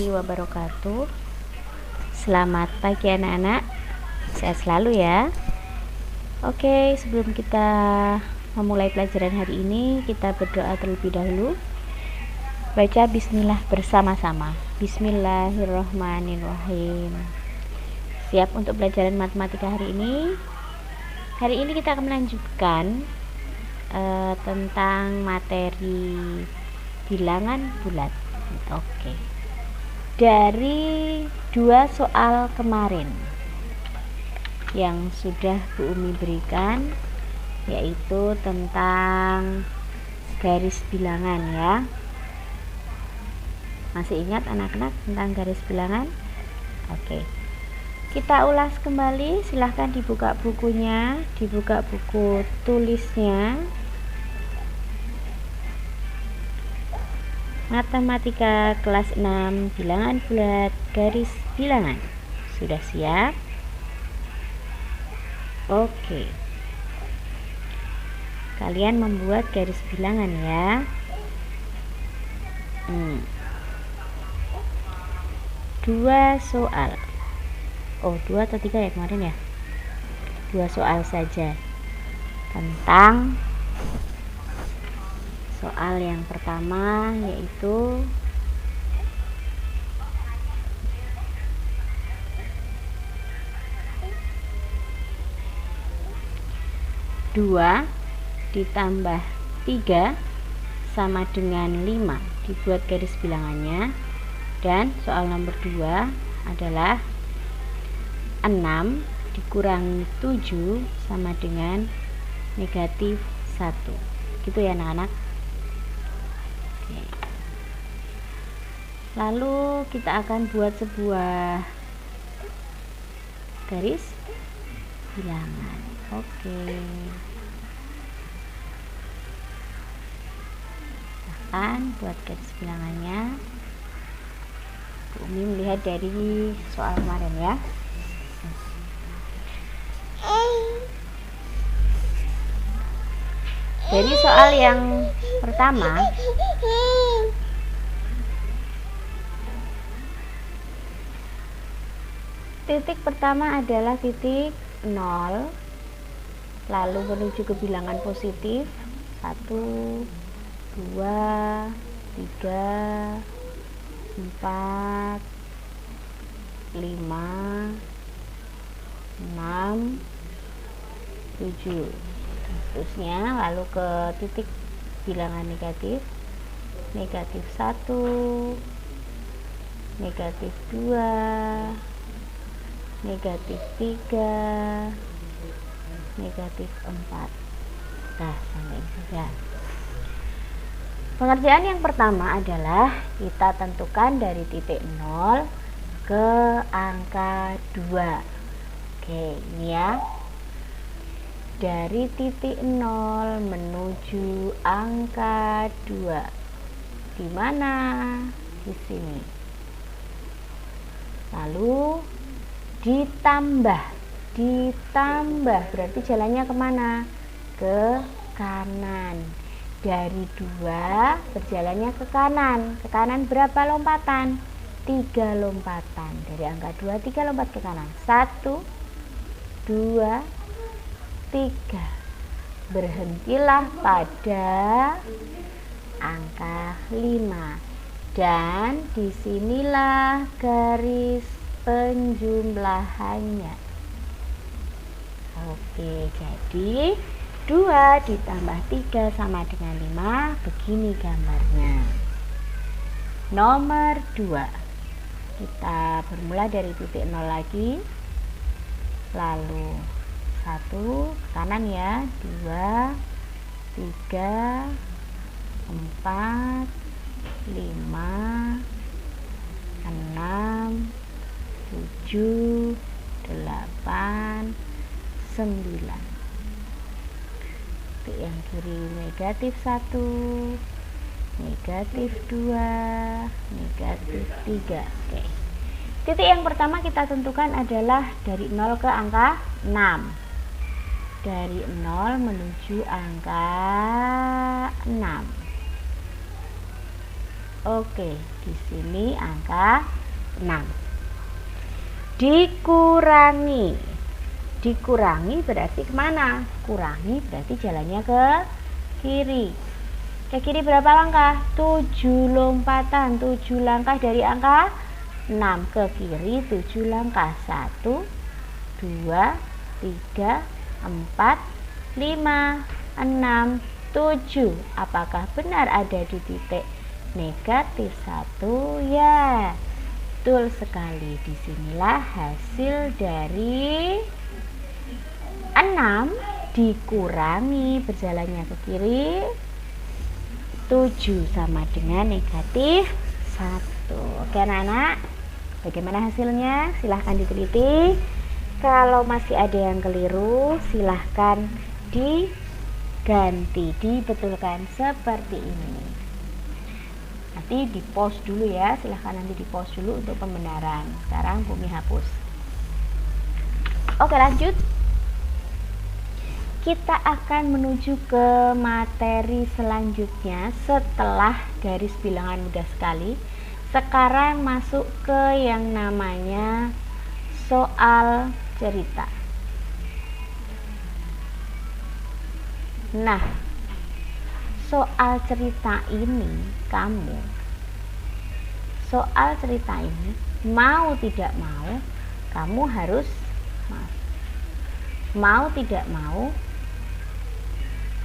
warahmatullahi wabarakatuh. Selamat pagi anak-anak, sehat selalu ya. Oke, sebelum kita memulai pelajaran hari ini, kita berdoa terlebih dahulu. Baca bismillah bersama-sama. Bismillahirrahmanirrahim. Siap untuk pelajaran matematika hari ini? Hari ini kita akan melanjutkan tentang materi bilangan bulat. Oke. Dari 2 soal kemarin yang sudah Bu Umi berikan, yaitu tentang garis bilangan ya. Masih ingat anak-anak tentang garis bilangan? Oke. Kita ulas kembali, silahkan dibuka bukunya, dibuka buku tulisnya. Matematika kelas 6 bilangan bulat garis bilangan. Sudah siap? Oke. Kalian membuat garis bilangan ya. 2 soal. 2 atau 3 ya kemarin ya? 2 soal saja. Tentang soal yang pertama, yaitu dua ditambah 3 sama dengan 5. Dibuat garis bilangannya. Dan soal nomor 2 adalah 6 dikurangi 7 sama dengan negatif 1. Gitu ya anak-anak. Lalu kita akan buat sebuah garis bilangan. Oke. Silahkan buat garis bilangannya. Bu Umi melihat dari soal kemarin ya. Dari soal yang pertama, titik pertama adalah titik 0, lalu menuju ke bilangan positif 1, 2, 3, 4, 5, 6, 7, terusnya lalu ke titik bilangan negatif, negatif 1, negatif 2, negatif 3, negatif 4. Nah, sampai saja. Pengerjaan yang pertama adalah kita tentukan dari titik 0 ke angka 2. Oke, ini ya. Dari titik 0 menuju angka 2. Di mana? Di sini. Lalu ditambah berarti jalannya kemana? Ke kanan. Dari 2 berjalannya ke kanan. Ke kanan berapa lompatan? 3 lompatan. Dari angka 2 3 lompat ke kanan. 1, 2, 3. Berhentilah pada angka 5. Dan disinilah garis penjumlahannya. Oke, jadi 2 ditambah 3 sama dengan 5. Begini gambarnya. Nomor 2. Kita bermula dari titik 0 lagi. Lalu 1 kanan ya, 2, 3, 4, 5, 6, 7, 8, 9. Titik yang kiri negatif 1, negatif 2, negatif 3. Oke. Titik yang pertama kita tentukan adalah dari 0 ke angka 6. Dari 0 menuju angka 6. Oke, di sini angka 6. Dikurangi. Dikurangi berarti kemana? Kurangi berarti jalannya ke kiri. Ke kiri berapa langkah? 7 lompatan. 7 langkah dari angka 6 ke kiri, 7 langkah. 1, 2, 3, 4, 5, 6, 7. Apakah benar ada di titik negatif 1? Ya, betul sekali. Disinilah hasil dari 6 dikurangi berjalannya ke kiri 7 sama dengan negatif 1. Oke anak-anak, bagaimana hasilnya? Silahkan diteliti. Kalau masih ada yang keliru, silahkan diganti, dibetulkan seperti ini. Nanti di post dulu ya, silahkan nanti di post dulu untuk pembenaran. Sekarang Bumi hapus. Oke, lanjut. Kita akan menuju ke materi selanjutnya setelah garis bilangan mudah sekali. Sekarang masuk ke yang namanya soal cerita. Nah, soal cerita ini mau tidak mau kamu harus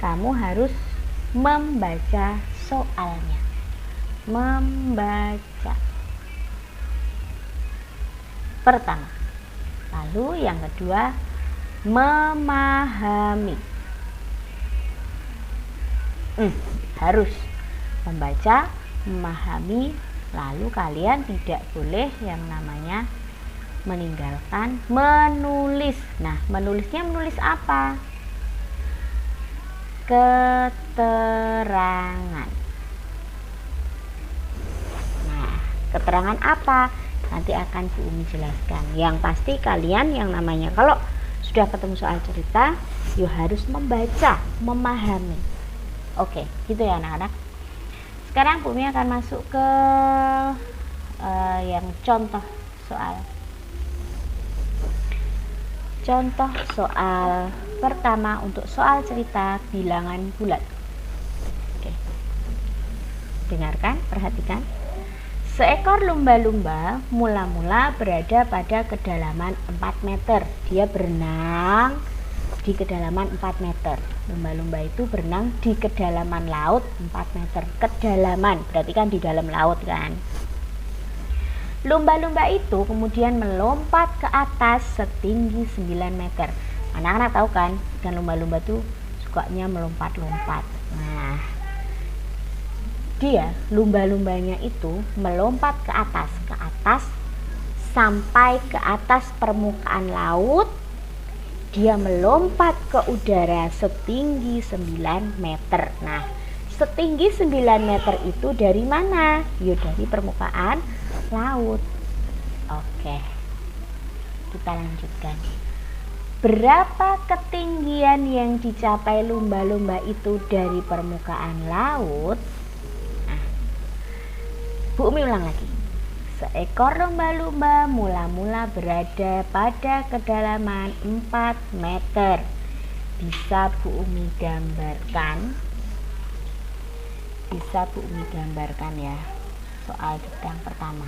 kamu harus membaca soalnya. Membaca pertama. Lalu yang kedua, memahami. Harus membaca, memahami. Lalu kalian tidak boleh yang namanya meninggalkan menulis. Nah, menulisnya menulis apa? Keterangan. Nah, keterangan apa? Nanti akan Bu Umi jelaskan. Yang pasti kalian yang namanya kalau sudah ketemu soal cerita, you harus membaca, memahami. Oke, gitu ya anak-anak. Sekarang Bu Umi akan masuk ke yang contoh soal. Contoh soal pertama untuk soal cerita bilangan bulat. Oke. Dengarkan, perhatikan. Seekor lumba-lumba mula-mula berada pada kedalaman 4 meter. Dia berenang di kedalaman 4 meter. Lumba-lumba itu berenang di kedalaman laut 4 meter. Kedalaman, berarti kan di dalam laut kan. Lumba-lumba itu kemudian melompat ke atas setinggi 9 meter. Anak-anak tahu kan, ikan lumba-lumba tuh sukanya melompat-lompat. Nah, dia lumba-lumbanya itu melompat ke atas sampai ke atas permukaan laut. Dia melompat ke udara setinggi 9 meter. Nah, setinggi 9 meter itu dari mana? Ya dari permukaan laut. Oke, kita lanjutkan. Berapa ketinggian yang dicapai lumba-lumba itu dari permukaan laut? Nah, Bu Umi ulang lagi. Seekor lumba-lumba mula-mula berada pada kedalaman 4 meter. Bisa Bu Umi gambarkan? Bisa Bu Umi gambarkan ya soal yang pertama.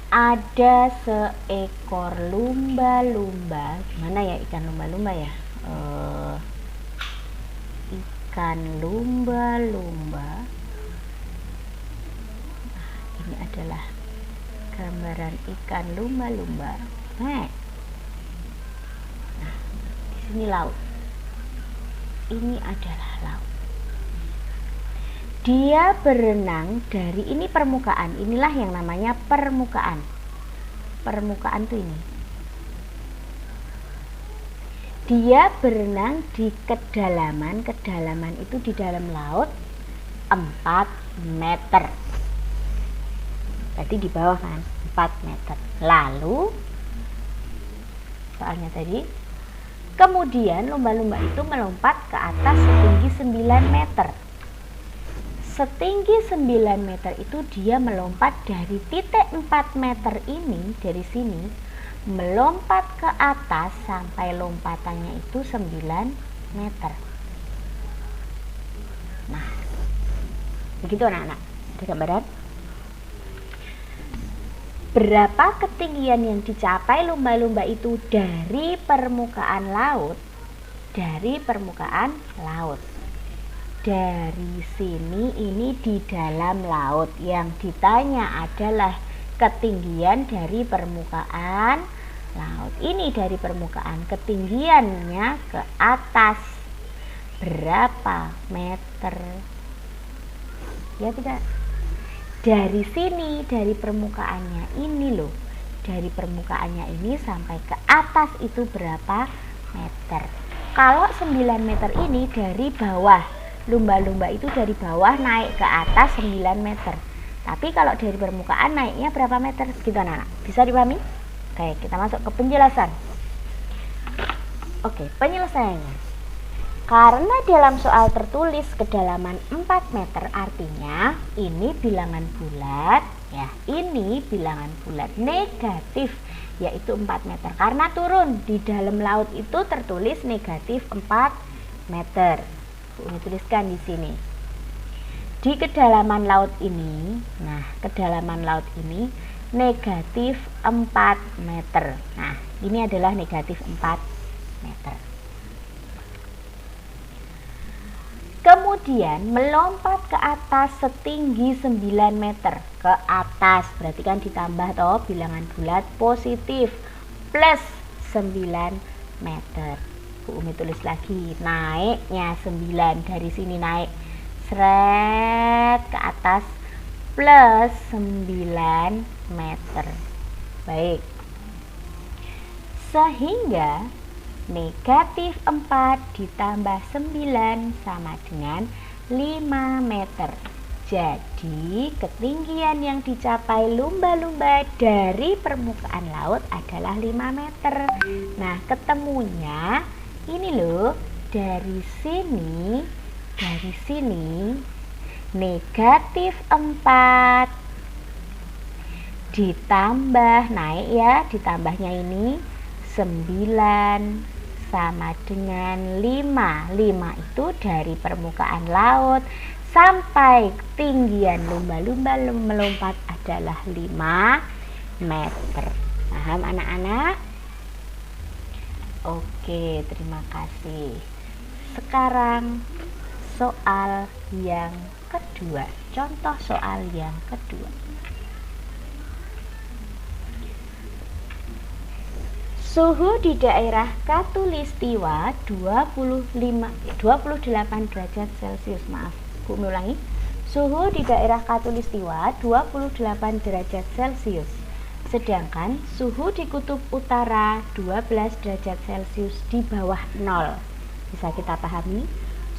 Ada seekor lumba-lumba. Mana ya ikan lumba-lumba ya? Ikan lumba-lumba. Ini adalah gambaran ikan lumba-lumba. Nah, di sini laut. Ini adalah laut. Dia berenang dari ini permukaan. Inilah yang namanya permukaan. Permukaan tuh ini. Dia berenang di kedalaman. Kedalaman itu di dalam laut 4 meter. Tadi di bawah kan 4 meter. Lalu soalnya tadi, kemudian lumba-lumba itu melompat ke atas setinggi 9 meter. setinggi 9 meter itu dia melompat dari titik 4 meter ini, dari sini melompat ke atas sampai lompatannya itu 9 meter. Nah, begitu anak-anak, ada gambaran? Berapa ketinggian yang dicapai lumba-lumba itu dari permukaan laut? Dari permukaan laut. Dari sini ini di dalam laut. Yang ditanya adalah ketinggian dari permukaan laut. Ini dari permukaan, ketinggiannya ke atas berapa meter? Ya tidak? Dari sini, dari permukaannya ini loh, dari permukaannya ini sampai ke atas itu berapa meter? Kalau 9 meter ini dari bawah, lumba-lumba itu dari bawah naik ke atas 9 meter. Tapi kalau dari permukaan naiknya berapa meter? Gitu anak-anak, bisa dipahami? Oke, kita masuk ke penjelasan. Oke, penyelesaiannya. Karena dalam soal tertulis kedalaman 4 meter, artinya ini bilangan bulat, ya, ini bilangan bulat negatif, yaitu 4 meter. Karena turun di dalam laut itu tertulis negatif 4 meter. Ini tuliskan di sini. Di kedalaman laut ini, nah, kedalaman laut ini negatif 4 meter. Nah, ini adalah negatif 4 meter. Kemudian melompat ke atas setinggi 9 meter. Ke atas, berarti kan ditambah toh bilangan bulat positif plus 9 meter. Bu Umi tulis lagi, naiknya 9, dari sini naik seret ke atas plus 9 meter. Baik. Sehingga negatif 4 ditambah 9 sama dengan 5 meter. Jadi ketinggian yang dicapai lumba-lumba dari permukaan laut adalah 5 meter. Nah, ketemunya ini loh, dari sini negatif 4 ditambah, naik ya, ditambahnya ini 9 sama dengan 5. 5 itu dari permukaan laut sampai ketinggian lumba-lumba melompat adalah 5 meter. Paham anak-anak? Oke, terima kasih. Sekarang soal yang kedua. Contoh soal yang kedua. Suhu di daerah Khatulistiwa 28 derajat Celcius. Maaf, Bu ulangi. Suhu di daerah Khatulistiwa 28 derajat Celcius. Sedangkan suhu di kutub utara 12 derajat Celcius di bawah 0. Bisa kita pahami?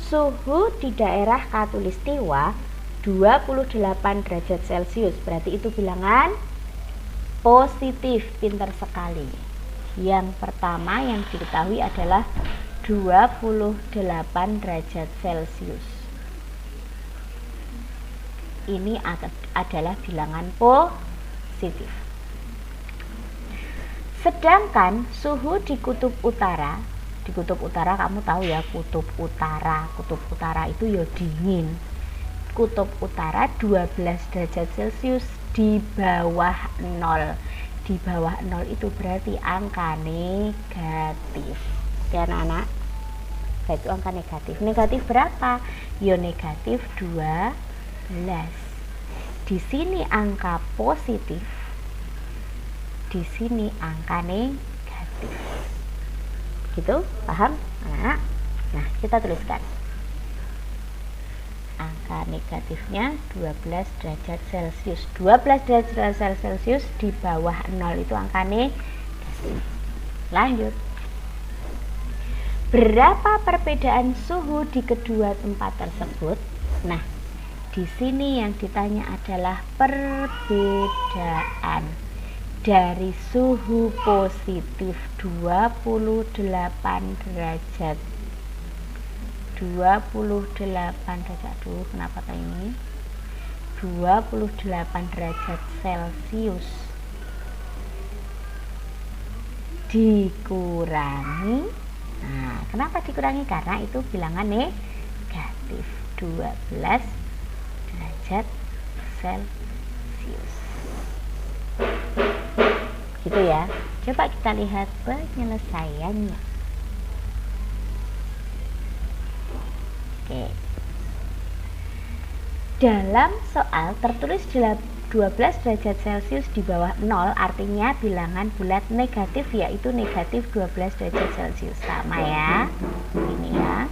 Suhu di daerah Khatulistiwa 28 derajat Celcius. Berarti itu bilangan positif. Pintar sekali. Yang pertama yang diketahui adalah 28 derajat Celcius. Ini adalah bilangan positif. Sedangkan suhu di kutub utara kamu tahu ya, kutub utara itu ya dingin. Kutub utara 12 derajat Celcius di bawah 0. Di bawah 0 itu berarti angka negatif. Ya anak-anak, itu angka negatif. Negatif berapa? Ya negatif 12. Di sini angka positif, di sini angka negatif. Gitu, paham anak-anak? Nah, kita tuliskan angka negatifnya 12 derajat Celcius. 12 derajat Celcius di bawah 0 itu angka negatif. Lanjut. Berapa perbedaan suhu di kedua tempat tersebut? Nah, di sini yang ditanya adalah perbedaan dari suhu positif 28 derajat 28 derajat. Aduh, kenapa kayak ini? 28 derajat Celcius dikurangi, nah kenapa dikurangi? Karena itu bilangan negatif 12 derajat Celcius. Gitu ya. Coba kita lihat penyelesaiannya. Oke. Dalam soal tertulis 12 derajat Celcius di bawah 0, artinya bilangan bulat negatif, yaitu negatif 12 derajat Celcius. Sama ya, ini ya.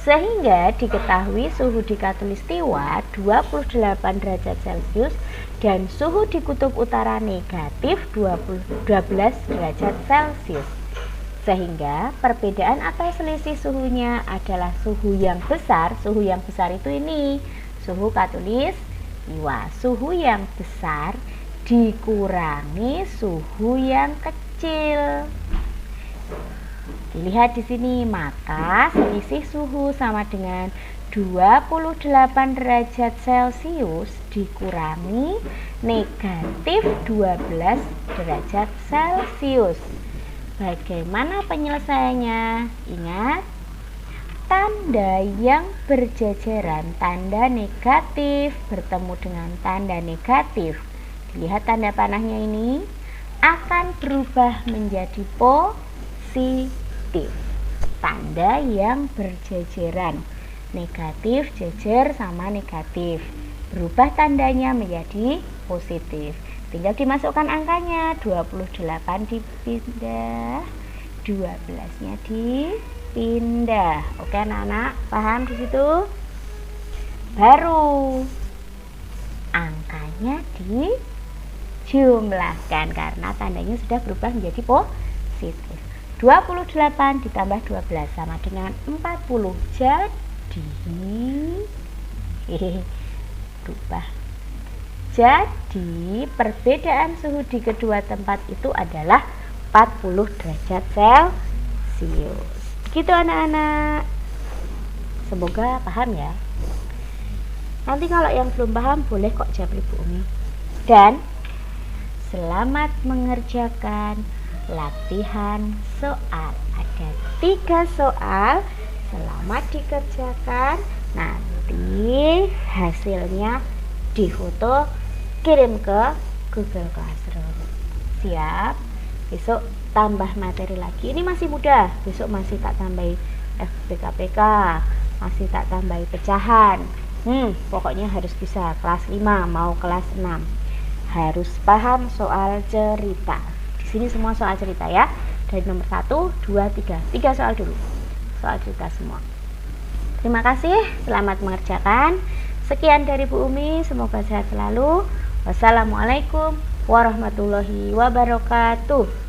Sehingga diketahui suhu di Khatulistiwa 28 derajat Celcius dan suhu di kutub utara negatif 12 derajat Celcius. Sehingga perbedaan atau selisih suhunya adalah suhu yang besar. Suhu yang besar itu ini, suhu Khatulistiwa. Suhu yang besar dikurangi suhu yang kecil. Dilihat di sini, maka selisih suhu sama dengan 28 derajat Celcius dikurangi negatif 12 derajat Celcius. Bagaimana penyelesaiannya? Ingat, tanda yang berjajaran, tanda negatif bertemu dengan tanda negatif. Dilihat tanda panahnya ini akan berubah menjadi positif. Tanda yang berjajaran, negatif jajar sama negatif, berubah tandanya menjadi positif. Tinggal dimasukkan angkanya, 28 dipindah, 12 nya dipindah. Oke anak-anak, paham di situ? Baru angkanya dijumlahkan karena tandanya sudah berubah menjadi positif. 28 ditambah 12 sama dengan 40. Berubah. Jadi perbedaan suhu di kedua tempat itu adalah 40 derajat Celcius. Begitu anak-anak. Semoga paham ya. Nanti kalau yang belum paham boleh kok jawab Ibu Umi. Dan selamat mengerjakan latihan soal. Ada 3 soal, selamat dikerjakan. Nanti hasilnya difoto, kirim ke Google Classroom. Siap? Besok tambah materi lagi. Ini masih mudah, besok masih tak tambahi FPKPK, masih tak tambahi pecahan. Pokoknya harus bisa kelas 5 mau kelas 6. Harus paham soal cerita. Ini semua soal cerita ya, dari nomor 1, 2, 3 soal dulu, soal cerita semua. Terima kasih, selamat mengerjakan. Sekian dari Bu Umi, semoga sehat selalu. Wassalamualaikum warahmatullahi wabarakatuh.